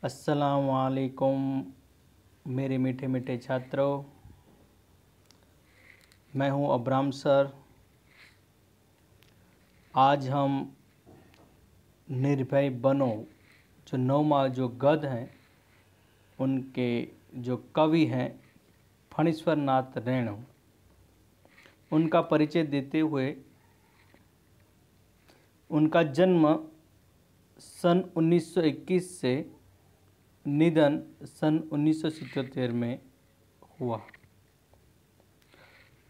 अस्सलाम वालेकुम मेरे मीठे मीठे छात्रों। मैं हूं अब्राम सर। आज हम निर्भय बनो जो नौमा जो गद्य हैं उनके जो कवि हैं फणीश्वर नाथ रेणु, उनका परिचय देते हुए उनका जन्म सन 1921 से निधन सन 1977 में हुआ।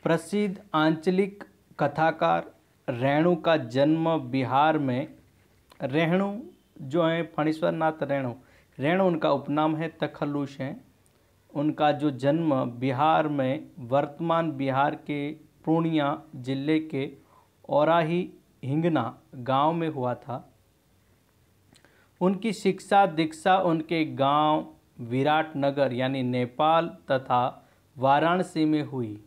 प्रसिद्ध आंचलिक कथाकार रेणु का जन्म बिहार में, रेणु जो है फणीश्वर नाथ रेणु, रेणु उनका उपनाम है, तखल्लुश हैं। उनका जो जन्म बिहार में, वर्तमान बिहार के पूर्णिया जिले के औराही हिंगना गांव में हुआ था। उनकी शिक्षा दीक्षा उनके गांव विराटनगर यानी नेपाल तथा वाराणसी में हुई।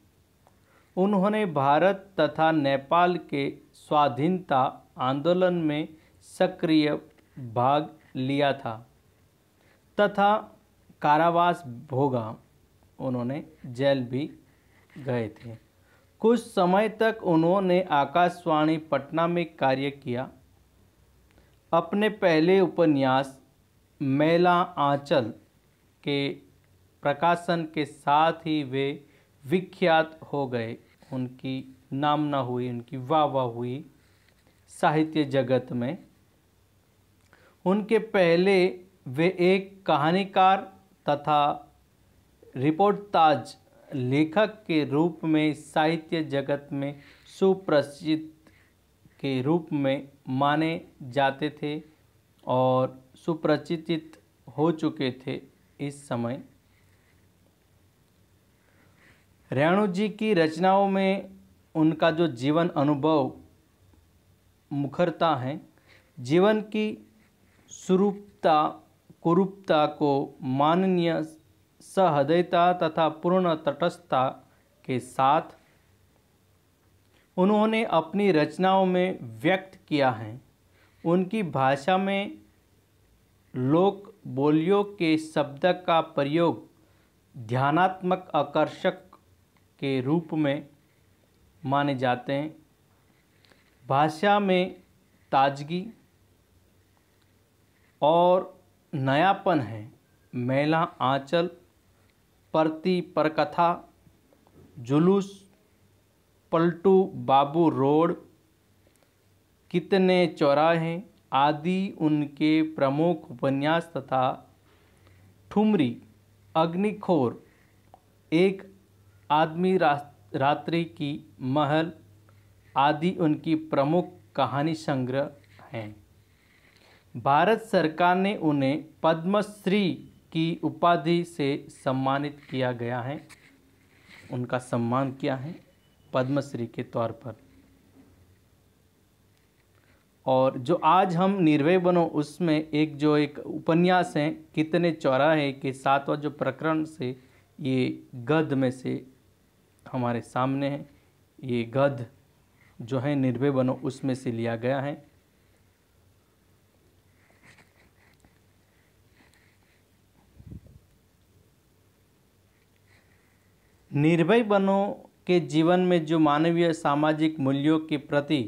उन्होंने भारत तथा नेपाल के स्वाधीनता आंदोलन में सक्रिय भाग लिया था तथा कारावास भोगा। उन्होंने जेल भी गए थे। कुछ समय तक उन्होंने आकाशवाणी पटना में कार्य किया। अपने पहले उपन्यास मैला आंचल के प्रकाशन के साथ ही वे विख्यात हो गए। उनकी नामना हुई, उनकी वाह हुई साहित्य जगत में। उनके पहले वे एक कहानीकार तथा रिपोर्टाज लेखक के रूप में साहित्य जगत में सुप्रसिद्ध के रूप में माने जाते थे और सुप्रचित हो चुके थे। इस समय रेणु जी की रचनाओं में उनका जो जीवन अनुभव मुखरता है, जीवन की सुरूपता कुरूपता को माननीय सहृदयता तथा पूर्ण तटस्थता के साथ उन्होंने अपनी रचनाओं में व्यक्त किया है। उनकी भाषा में लोक बोलियों के शब्द का प्रयोग ध्यानात्मक आकर्षक के रूप में माने जाते हैं। भाषा में ताजगी और नयापन है। मैला आंचल, परती परकथा, जुलूस, पलटू बाबू रोड, कितने चौराहे आदि उनके प्रमुख उपन्यास तथा ठुमरी, अग्निखोर, एक आदमी रात्रि की महल आदि उनकी प्रमुख कहानी संग्रह हैं। भारत सरकार ने उन्हें पद्मश्री की उपाधि से सम्मानित किया गया है। उनका सम्मान किया है पद्मश्री के तौर पर। और जो आज हम निर्भय बनो उसमें एक उपन्यास है कितने चौराहे के 7वां जो प्रकरण से ये गद्य में से हमारे सामने है। ये गद्य जो है निर्भय बनो उसमें से लिया गया है। निर्भय बनो के जीवन में जो मानवीय सामाजिक मूल्यों के प्रति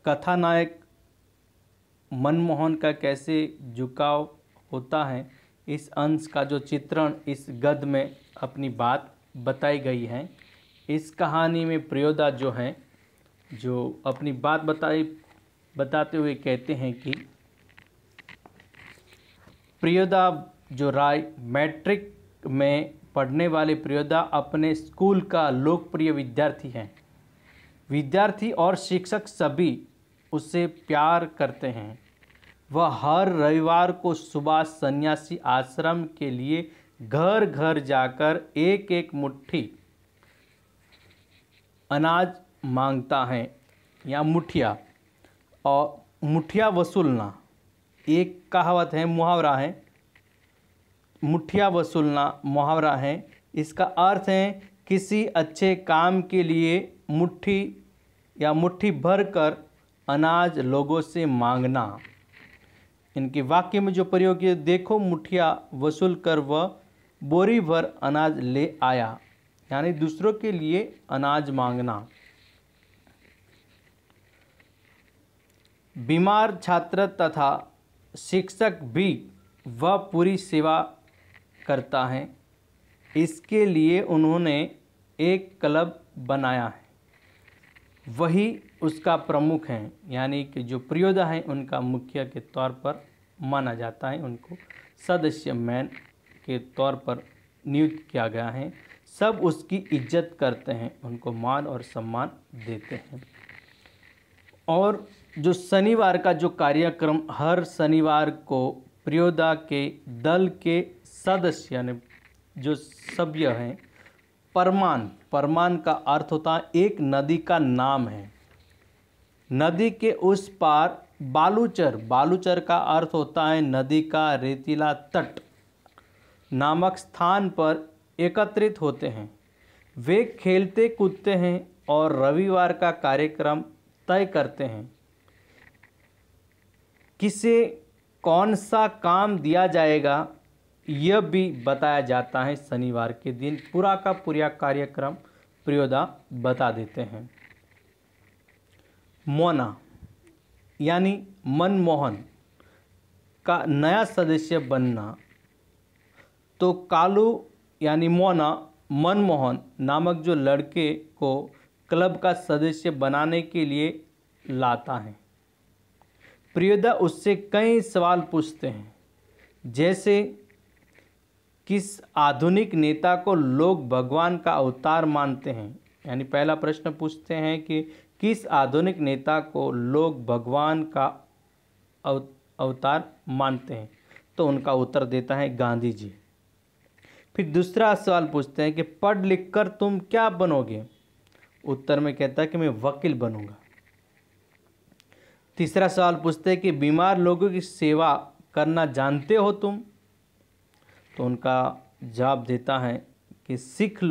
कथानायक मनमोहन का कैसे झुकाव होता है, इस अंश का जो चित्रण इस गद्य में अपनी बात बताई गई है। इस कहानी में प्रियोदा जो हैं, जो अपनी बात बताते हुए कहते हैं कि प्रियोदा जो राय, मैट्रिक में पढ़ने वाले प्रियोदा अपने स्कूल का लोकप्रिय विद्यार्थी हैं। विद्यार्थी और शिक्षक सभी उससे प्यार करते हैं। वह हर रविवार को सुबह सन्यासी आश्रम के लिए घर घर जाकर एक एक मुट्ठी अनाज मांगता है या मुठिया, और मुठिया वसूलना एक कहावत है, मुहावरा है। मुठिया वसूलना मुहावरा है। इसका अर्थ है किसी अच्छे काम के लिए मुट्ठी या मुट्ठी भर कर अनाज लोगों से मांगना। इनके वाक्य में जो प्रयोग है, देखो मुठिया वसूल कर वह बोरी भर अनाज ले आया, यानी दूसरों के लिए अनाज मांगना। बीमार छात्र तथा शिक्षक भी वह पूरी सेवा करता है, इसके लिए उन्होंने एक क्लब बनाया है, वही उसका प्रमुख है, यानी कि जो प्रियोदा है उनका मुखिया के तौर पर माना जाता है, उनको सदस्य मैन के तौर पर नियुक्त किया गया है। सब उसकी इज्जत करते हैं, उनको मान और सम्मान देते हैं। और जो शनिवार का जो कार्यक्रम, हर शनिवार को प्रियोदा के दल के सदस्य यानी जो सभ्य हैं, परमान का अर्थ होता है एक नदी का नाम है। नदी के उस पार बालूचर का अर्थ होता है नदी का रेतीला तट नामक स्थान पर एकत्रित होते हैं। वे खेलते कूदते हैं और रविवार का कार्यक्रम तय करते हैं। किसे कौन सा काम दिया जाएगा यह भी बताया जाता है। शनिवार के दिन पूरा का पूरा कार्यक्रम प्रियोदा बता देते हैं। मोना यानी मनमोहन का नया सदस्य बनना। तो कालू यानी मोना मनमोहन नामक जो लड़के को क्लब का सदस्य बनाने के लिए लाता है। प्रियोदा उससे कई सवाल पूछते हैं, जैसे किस आधुनिक नेता को लोग भगवान का अवतार मानते हैं। यानी पहला प्रश्न पूछते हैं कि किस आधुनिक नेता को लोग भगवान का अवतार मानते हैं, तो उनका उत्तर देता है गांधी जी। फिर दूसरा सवाल पूछते हैं कि पढ़ लिख कर तुम क्या बनोगे। उत्तर में कहता है कि मैं वकील बनूंगा। तीसरा सवाल पूछते हैं कि बीमार लोगों की सेवा करना जानते हो तुम। तो उनका जवाब देता है कि सीख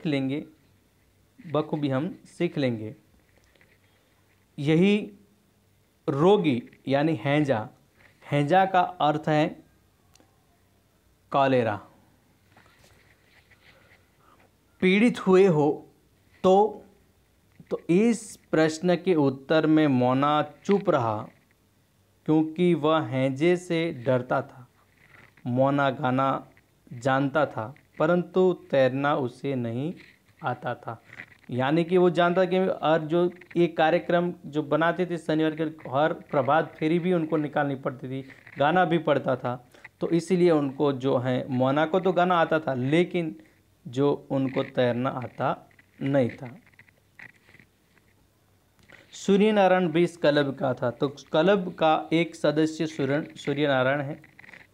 लेंगे बखूबी हम सीख लेंगे। यही रोगी यानी हैजा का अर्थ है कॉलेरा। पीड़ित हुए हो तो इस प्रश्न के उत्तर में मोना चुप रहा, क्योंकि वह हैजे से डरता था। मोना गाना जानता था, परंतु तैरना उसे नहीं आता था। यानी कि वो जानता कि और जो ये कार्यक्रम जो बनाते थे शनिवार के, हर प्रभात फेरी भी उनको निकालनी पड़ती थी, गाना भी पड़ता था। तो इसीलिए उनको जो है, मोना को तो गाना आता था, लेकिन जो उनको तैरना आता नहीं था। सूर्यनारायण भी इस क्लब का था। तो क्लब का एक सदस्य सूर्यनारायण है।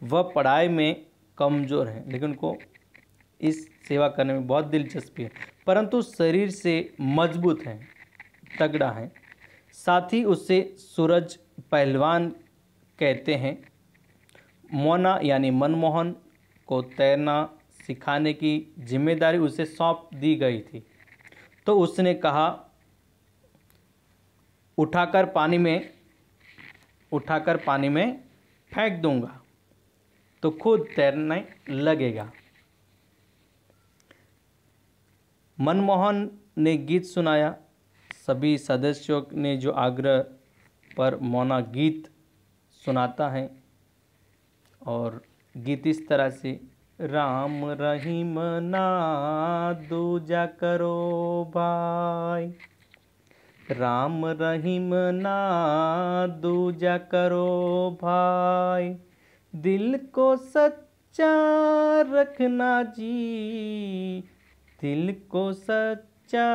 वह पढ़ाई में कमज़ोर है, लेकिन उनको इस सेवा करने में बहुत दिलचस्पी है, परंतु शरीर से मजबूत है, तगड़ा है। साथ ही उसे सूरज पहलवान कहते हैं। मोना यानी मनमोहन को तैरना सिखाने की जिम्मेदारी उसे सौंप दी गई थी। तो उसने कहा, उठाकर पानी में फेंक दूंगा तो खुद तैरने लगेगा। मनमोहन ने गीत सुनाया। सभी सदस्यों ने जो आग्रह पर मोना गीत सुनाता है, और गीत इस तरह से, राम रहीम ना दूजा करो भाई, राम रहीम ना दूजा करो भाई, दिल को सच्चा रखना जी, दिल को सच्चा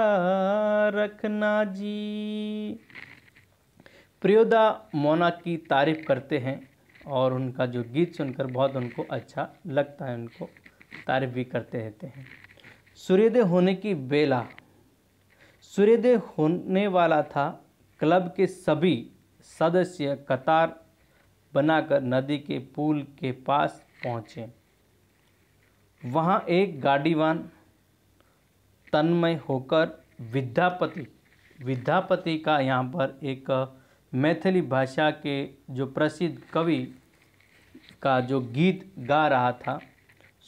रखना जी। प्रियोदा मोना की तारीफ करते हैं और उनका जो गीत सुनकर बहुत उनको अच्छा लगता है, उनको तारीफ भी करते रहते हैं। सूर्योदय होने की बेला, सूर्योदय होने वाला था। क्लब के सभी सदस्य कतार बनाकर नदी के पुल के पास पहुँचे। वहाँ एक गाड़ीवान तन्मय होकर विद्यापति का यहाँ पर एक मैथिली भाषा के जो प्रसिद्ध कवि का जो गीत गा रहा था,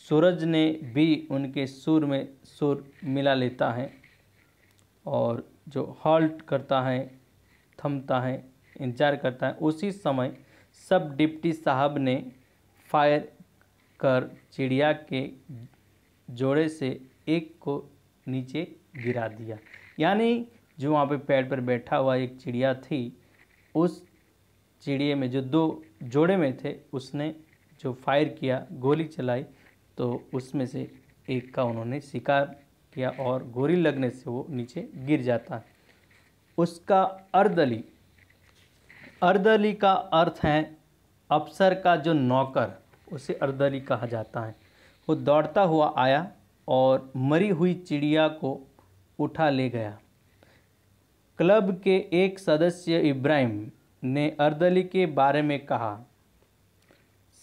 सूरज ने भी उनके सुर में सुर मिला लेता है और जो हॉल्ट करता है, थमता है, इंतजार करता है। उसी समय सब डिप्टी साहब ने फायर कर चिड़िया के जोड़े से एक को नीचे गिरा दिया। यानी जो वहाँ पे पेड़ पर बैठा हुआ एक चिड़िया थी, उस चिड़िया में जो दो जोड़े में थे, उसने जो फायर किया, गोली चलाई, तो उसमें से एक का उन्होंने शिकार किया और गोली लगने से वो नीचे गिर जाता है। उसका अर्दली, अर्दली का अर्थ है अफसर का जो नौकर, उसे अर्दली कहा जाता है। वो दौड़ता हुआ आया और मरी हुई चिड़िया को उठा ले गया। क्लब के एक सदस्य इब्राहिम ने अर्दली के बारे में कहा,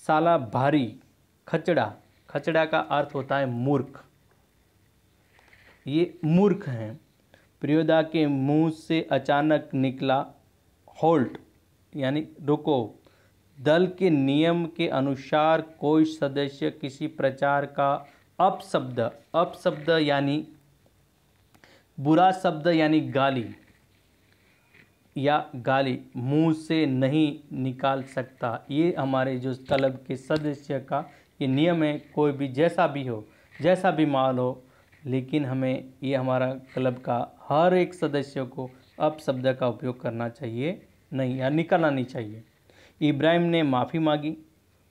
साला भारी खचड़ा। खचड़ा का अर्थ होता है मूर्ख। ये मूर्ख हैं। प्रियोदा के मुंह से अचानक निकला, होल्ट, यानी रुको। दल के नियम के अनुसार कोई सदस्य किसी प्रकार का अपशब्द, अपशब्द यानी बुरा शब्द यानी गाली या गाली मुंह से नहीं निकाल सकता। ये हमारे जो क्लब के सदस्य का ये नियम है। कोई भी जैसा भी हो, जैसा भी माहौल हो, लेकिन हमें ये हमारा क्लब का हर एक सदस्य को अपशब्द का उपयोग करना चाहिए नहीं, या निकालना नहीं चाहिए। इब्राहिम ने माफ़ी मांगी,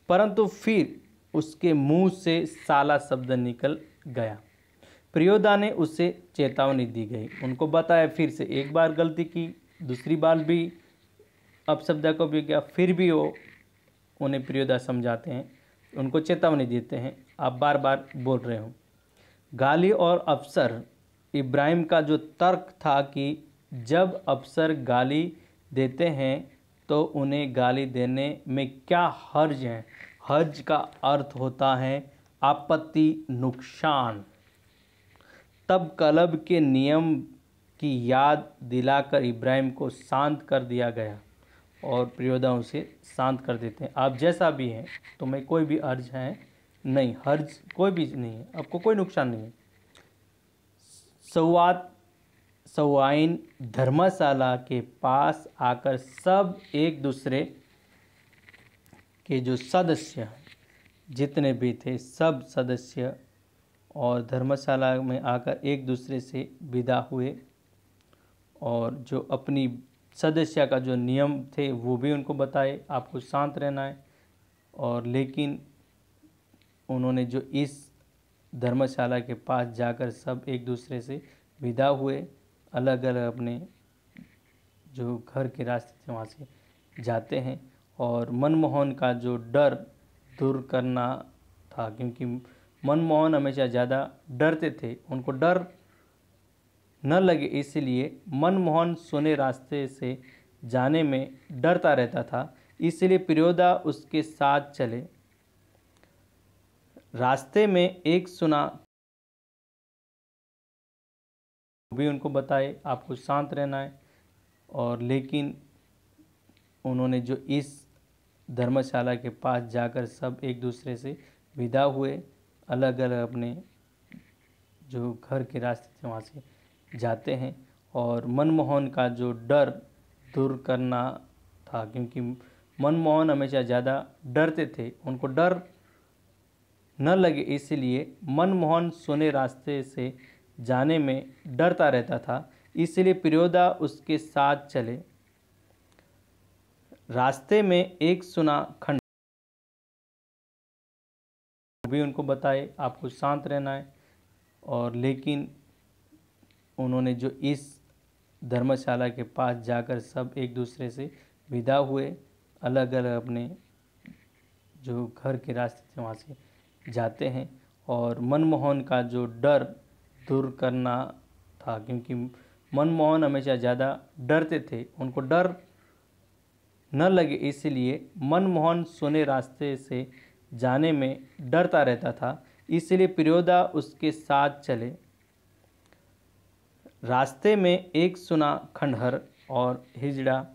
परंतु फिर उसके मुंह से साला शब्द निकल गया। प्रियोदा ने उसे चेतावनी दी गई। उनको बताया, फिर से एक बार गलती की, दूसरी बार भी अपशब्द का उपयोग किया, फिर भी वो उन्हें प्रियोदा समझाते हैं, उनको चेतावनी देते हैं, आप बार बार बोल रहे हो। गाली और अफसर, इब्राहिम का जो तर्क था कि जब अफसर गाली देते हैं तो उन्हें गाली देने में क्या हर्ज है। हर्ज का अर्थ होता है आपत्ति, नुकसान। तब क्लब के नियम की याद दिलाकर इब्राहिम को शांत कर दिया गया और प्रियोदा उसे शांत कर देते हैं। आप जैसा भी हैं, तुम्हें कोई भी अर्ज है नहीं, हर्ज कोई भी नहीं है, आपको कोई नुकसान नहीं है। सवाइन धर्मशाला के पास आकर सब एक दूसरे के जो सदस्य जितने भी थे, सब सदस्य और धर्मशाला में आकर एक दूसरे से विदा हुए और जो अपनी सदस्य का जो नियम थे वो भी उनको बताए, आपको शांत रहना है। और लेकिन उन्होंने जो इस धर्मशाला के पास जाकर सब एक दूसरे से विदा हुए, अलग अलग अपने जो घर के रास्ते थे वहाँ से जाते हैं। और मनमोहन का जो डर दूर करना था, क्योंकि मनमोहन हमेशा ज़्यादा डरते थे, उनको डर न लगे इसलिए मनमोहन सुने रास्ते से जाने में डरता रहता था, इसलिए प्रियोदा उसके साथ चले। रास्ते में एक सुना भी उनको बताए, आपको शांत रहना है। और लेकिन उन्होंने जो इस धर्मशाला के पास जाकर सब एक दूसरे से विदा हुए, अलग अलग अपने जो घर के रास्ते थे वहाँ से जाते हैं। और मनमोहन का जो डर दूर करना था, क्योंकि मनमोहन हमेशा ज़्यादा डरते थे, उनको डर न लगे इसलिए मनमोहन सुने रास्ते से जाने में डरता रहता था, इसलिए प्रियोदा उसके साथ चले। रास्ते में एक सुना खंड भी उनको बताए, आपको शांत रहना है। और लेकिन उन्होंने जो इस धर्मशाला के पास जाकर सब एक दूसरे से विदा हुए, अलग अलग अपने जो घर के रास्ते थे वहाँ से जाते हैं। और मनमोहन का जो डर दूर करना था, क्योंकि मनमोहन हमेशा ज़्यादा डरते थे, उनको डर न लगे इसलिए मनमोहन सुने रास्ते से जाने में डरता रहता था, इसलिए प्रियोदा उसके साथ चले। रास्ते में एक सुना खंडहर और हिजड़ा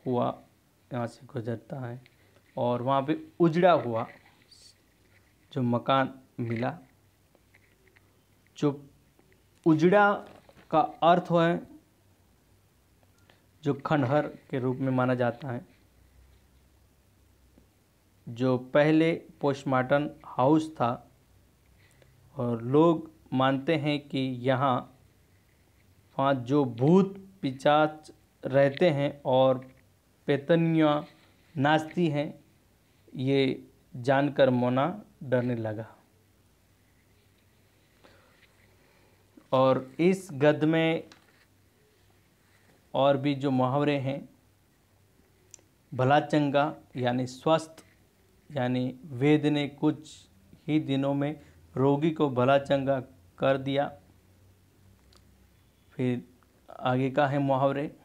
हुआ यहाँ से गुजरता है और वहाँ पे उजड़ा हुआ जो मकान मिला। जो उजड़ा का अर्थ है जो खंडहर के रूप में माना जाता है। जो पहले पोस्टमार्टम हाउस था और लोग मानते हैं कि यहाँ वहाँ जो भूत पिशाच रहते हैं और पेतनियाँ नाचती हैं, ये जानकर मोना डरने लगा। और इस गद्य में और भी जो मुहावरे हैं, भला चंगा यानी स्वस्थ, यानी वेद ने कुछ ही दिनों में रोगी को भला चंगा कर दिया। फिर आगे का है मुहावरे,